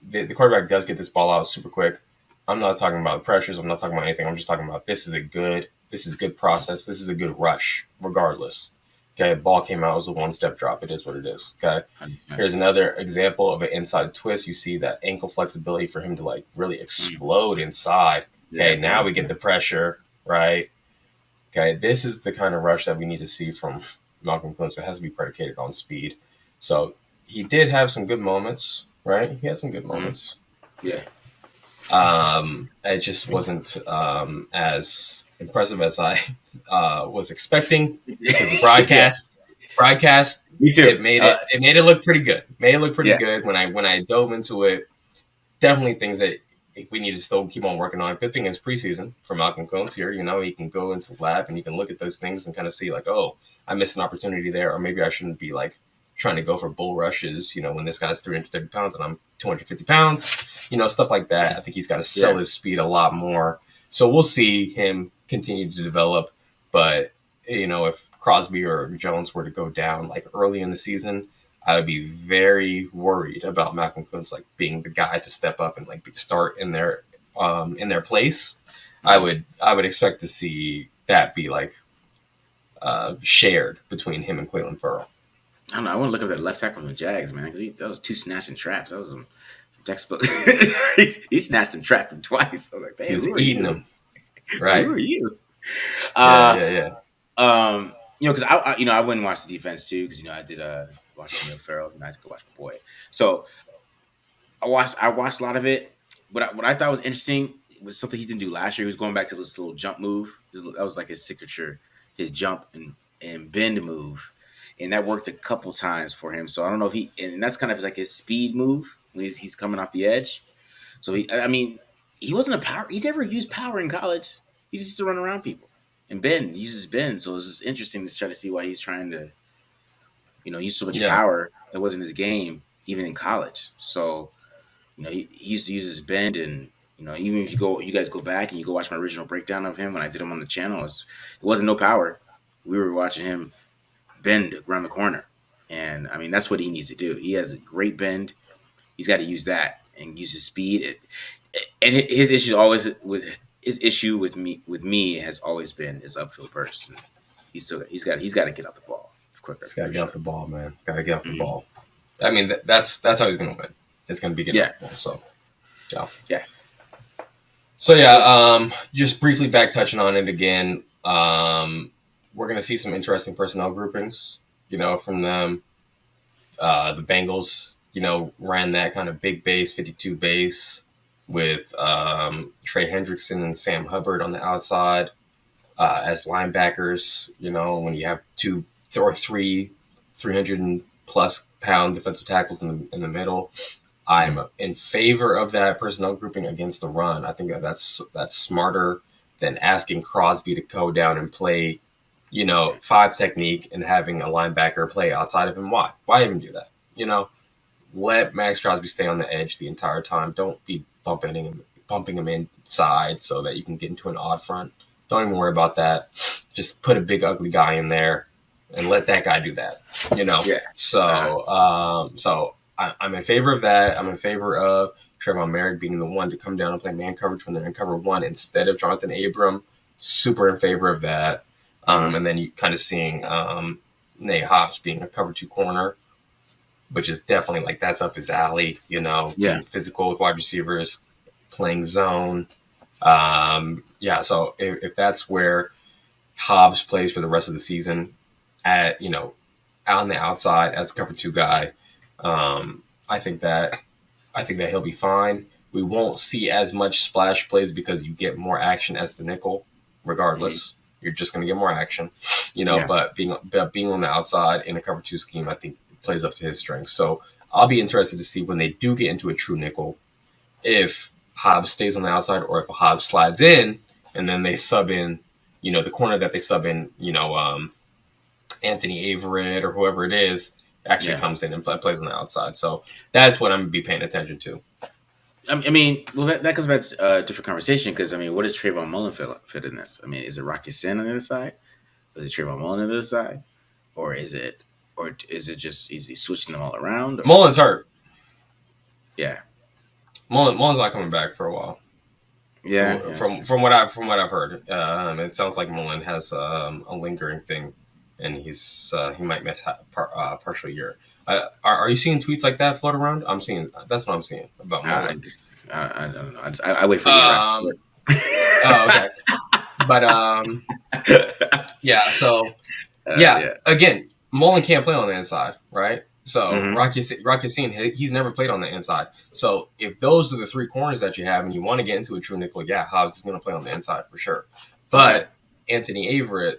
the quarterback does get this ball out super quick. I'm not talking about the pressures. I'm not talking about anything. I'm just talking about this is a good process. This is a good rush, regardless. Okay, ball came out. It was a one-step drop. It is what it is. Okay, here's another example of an inside twist. You see that ankle flexibility for him to like really explode inside. Okay, now we get the pressure, right? Okay, this is the kind of rush that we need to see from Malcolm Koonce. It has to be predicated on speed. So he did have some good moments, right? He had some good moments. Yeah. It just wasn't as impressive as I was expecting because the broadcast. Me too. It made it look pretty good. Made it look pretty good when I dove into it. Definitely things that we need to still keep on working on. Good thing is preseason for Malcolm Koonce here. You know, he can go into the lab and he can look at those things and kind of see like, oh, I missed an opportunity there, or maybe I shouldn't be like trying to go for bull rushes, you know, when this guy's 330 pounds and I'm 250 pounds, you know, stuff like that. I think he's got to sell his speed a lot more. So we'll see him continue to develop. But, you know, if Crosby or Jones were to go down like early in the season, I would be very worried about Malcolm Koonce like being the guy to step up and like start in their place. I would expect to see that be like shared between him and Cleveland Ferrell. I don't know. I want to look up that left tackle from the Jags, man, because that was two snatching traps. That was some textbook. he snatched and trapped him twice. I was like, damn, he was eating them. Right? Who are you? Yeah. You know, because I went and watched the defense too, because I did watch Ferrell, and I had to go watch my boy. So I watched a lot of it. What I thought was interesting was something he didn't do last year. He was going back to this little jump move. That was like his signature, his jump and bend move. And that worked a couple times for him. So I don't know if and that's kind of like his speed move when he's coming off the edge. So he wasn't a power. He never used power in college. He just used to run around people and bend. He uses bend. So it's just interesting to try to see why he's trying to, use so much power that wasn't his game, even in college. So, he used to use his bend, and even if you guys go back and you go watch my original breakdown of him when I did him on the channel, it wasn't no power. We were watching him bend around the corner, and that's what he needs to do. He has a great bend. He's got to use that and use his speed. And his issue with me has always been his upfield burst. And he's got to get out the ball quicker. He's got to get off the ball, man. Got to get off the ball. That's how he's going to win. It's going to be getting off the ball. So, yeah. So just briefly back touching on it again. We're going to see some interesting personnel groupings, from them. The Bengals, ran that kind of big base, 52 base with Trey Hendrickson and Sam Hubbard on the outside as linebackers. When you have two or three 300 plus pound defensive tackles in the middle. I'm in favor of that personnel grouping against the run. I think that's smarter than asking Crosby to go down and play, 5 technique and having a linebacker play outside of him. Why? Why even do that? Let Max Crosby stay on the edge the entire time. Don't be bumping him inside so that you can get into an odd front. Don't even worry about that. Just put a big ugly guy in there and let that guy do that. Yeah. So I'm in favor of that. I'm in favor of Trevon Merrick being the one to come down and play man coverage when they're in cover 1 instead of Jonathan Abram. Super in favor of that. And then you kind of seeing Nate Hobbs being a cover 2 corner, which is definitely that's up his alley, being physical with wide receivers, playing zone. So if that's where Hobbs plays for the rest of the season out on the outside as a cover 2 guy, I think that he'll be fine. We won't see as much splash plays because you get more action as the nickel, regardless. Mm-hmm. You're just going to get more action, but being on the outside in a cover 2 scheme, I think plays up to his strengths. So I'll be interested to see when they do get into a true nickel, if Hobbs stays on the outside or if Hobbs slides in and then they sub in, the corner that they sub in, Anthony Averett or whoever it is actually comes in and plays on the outside. So that's what I'm going to be paying attention to. I mean, well, that comes back to a different conversation because, what does Trayvon Mullen fit in this? Is it Rocky Sin on the other side? Is it Trayvon Mullen on the other side? Or is it just is he switching them all around? Or? Mullen's hurt. Yeah. Mullen's not coming back for a while. Yeah. From what I've heard, it sounds like Mullen has a lingering thing, and he might miss partial year. Are you seeing tweets like that float around? That's what I'm seeing about Mullen. I don't know. I wait for you. Okay. But So again, Mullen can't play on the inside, right? So Rocky Sin, he's never played on the inside. So if those are the 3 corners that you have and you want to get into a true nickel, Hobbs is going to play on the inside for sure. But Anthony Averett,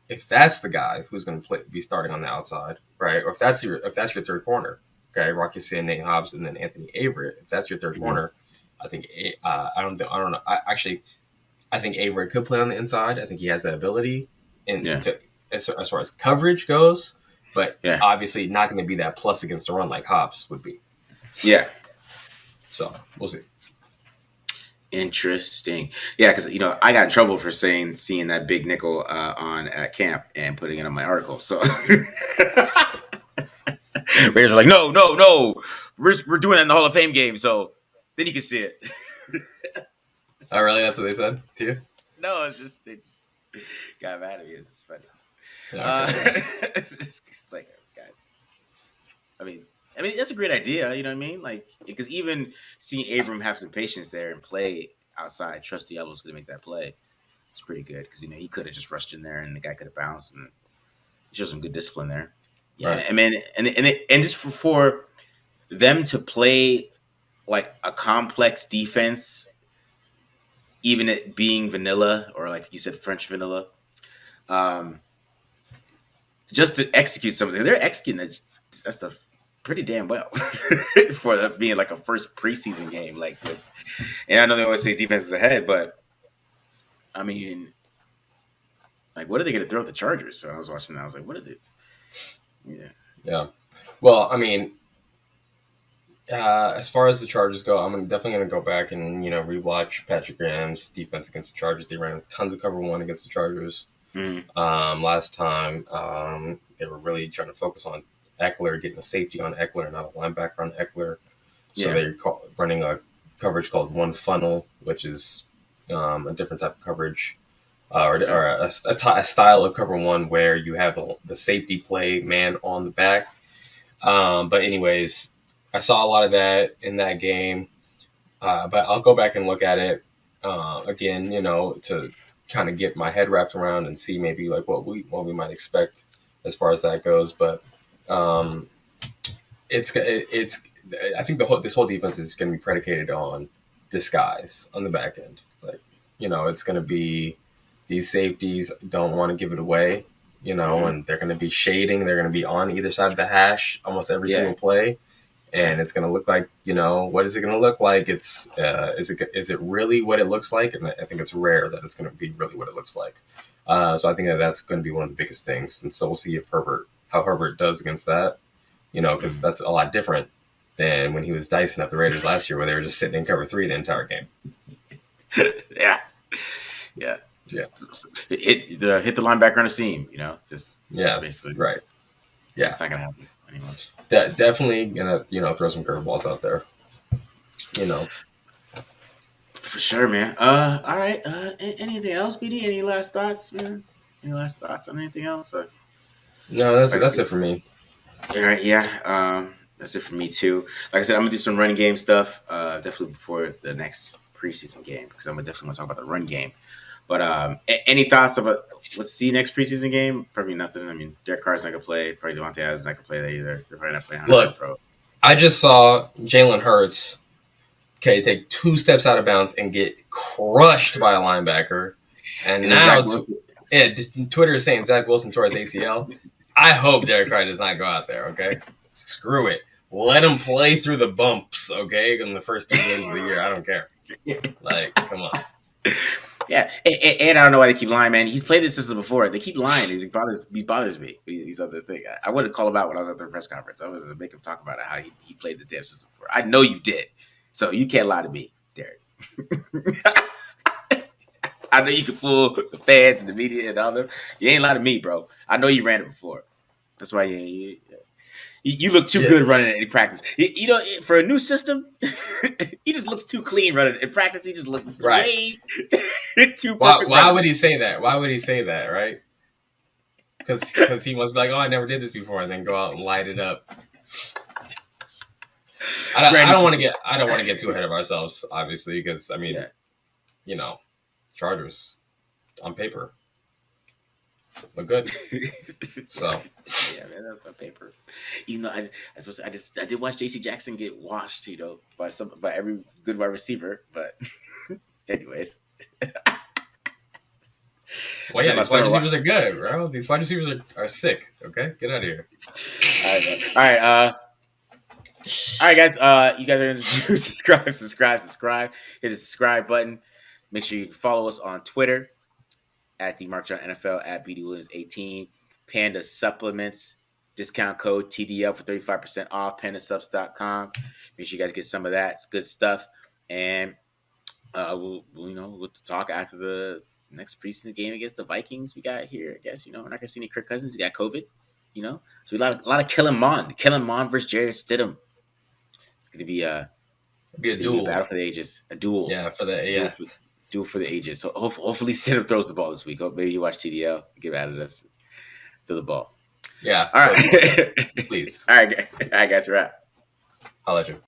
if that's the guy who's going to be starting on the outside, right? Or if that's your 3rd corner, okay, Rocky Sin, Nate Hobbs, and then Anthony Averett, if that's your 3rd corner, I think I don't know. I think Averett could play on the inside. I think he has that ability, as far as coverage goes. But obviously not going to be that plus against the run like Hobbs would be. Yeah. So we'll see. Interesting. Yeah, because I got in trouble for seeing that big nickel on at camp and putting it on my article. So Raiders are like, no, we're doing it in the Hall of Fame game, so then you can see it. Oh, really? That's what they said to you? No, they just got mad at me. It's just funny. Okay. It's like, guys. I mean, that's a great idea. You know what I mean? Like, because even seeing Abram have some patience there and play outside, trust Diablo's going to make that play. It's pretty good because he could have just rushed in there and the guy could have bounced and show some good discipline there. Yeah, right. I mean, and just for them to play like a complex defense, even it being vanilla or like you said, French vanilla. Just to execute something, they're executing that stuff pretty damn well for that being like a first preseason game. And I know they always say defense is ahead, but I mean, like, what are they going to throw at the Chargers? So I was watching that. I was like, what are they? Yeah. Well, I mean, as far as the Chargers go, I'm definitely going to go back and rewatch Patrick Graham's defense against the Chargers. They ran tons of cover 1 against the Chargers. Last time, they were really trying to focus on Eckler, getting a safety on Eckler, not a linebacker on Eckler. So they're running a coverage called one funnel, which is a different type of coverage, or a style of cover 1 where you have the safety play man on the back. But anyways, I saw a lot of that in that game, but I'll go back and look at it again, to kind of get my head wrapped around and see maybe like what we might expect as far as that goes. But I think this whole defense is going to be predicated on disguise on the back end. Like, it's going to be these safeties don't want to give it away, and they're going to be shading. They're going to be on either side of the hash almost every single play. And it's going to look like, what is it going to look like? Is it really what it looks like? And I think it's rare that it's going to be really what it looks like. So I think that's going to be one of the biggest things. And so we'll see how Herbert does against that, because that's a lot different than when he was dicing up the Raiders last year, where they were just sitting in cover 3 the entire game. Yeah. Hit the linebacker on the seam, basically. Right. Yeah. It's not going to happen anymore. Definitely gonna throw some curveballs out there. For sure, man. All right. Anything else, BD? Any last thoughts, man? Any last thoughts on anything else? No, that's it for me. All right. Yeah. That's it for me too. Like I said, I'm gonna do some running game stuff. Definitely before the next preseason game, because I'm definitely gonna talk about the run game. But any thoughts about let's see next preseason game? Probably nothing. I mean, Derek Carr's not gonna play. Probably Devontae Adams not gonna play that either. They're probably not playing. Look, I just saw Jalen Hurts take 2 steps out of bounds and get crushed by a linebacker, and now Twitter is saying Zach Wilson tore his ACL. I hope Derek Carr does not go out there. Okay, screw it. Let him play through the bumps. Okay, in the first 2 games of the year, I don't care. Like, come on. Yeah, and I don't know why they keep lying, man. He's played this system before. They keep lying. He bothers me. He's other thing. I wanted to call him out when I was at the press conference. I wanted to make him talk about how he played the damn system before. I know you did, so you can't lie to me, Derek. I know you can fool the fans and the media and all them. You ain't lie to me, bro. I know you ran it before. That's why you look too good running it in practice. For a new system, he just looks too clean running it. In practice, he just looks way too perfect. Why would he say that? Why would he say that, right? Because he must be like, oh, I never did this before, and then go out and light it up. I don't want to get too ahead of ourselves, obviously, because, I mean, Chargers, on paper, look good. So yeah, man, that's on paper. I did watch J.C. Jackson get washed, by every good wide receiver. But anyways, well, yeah, these wide receivers are good, bro. These wide receivers are sick. Okay, get out of here. All right, guys. You guys are going to subscribe. Hit the subscribe button. Make sure you follow us on Twitter at the Mark John NFL, at BD Williams 18, Panda Supplements, discount code TDL for 35% off, pandasubs.com. Make sure you guys get some of that. It's good stuff. And we'll talk after the next preseason game against the Vikings we got here. I guess, we're not going to see any Kirk Cousins. He got COVID, So a lot of Kellen Mond versus Jared Stidham. It's going to be a duel. Battle for the ages. A duel. Yeah, duel for the ages. So hopefully Stidham throws the ball this week. Maybe you watch TDL. Give out of us. Throw the ball. Yeah. All right. Please. All right, guys. We're out. I'll let you.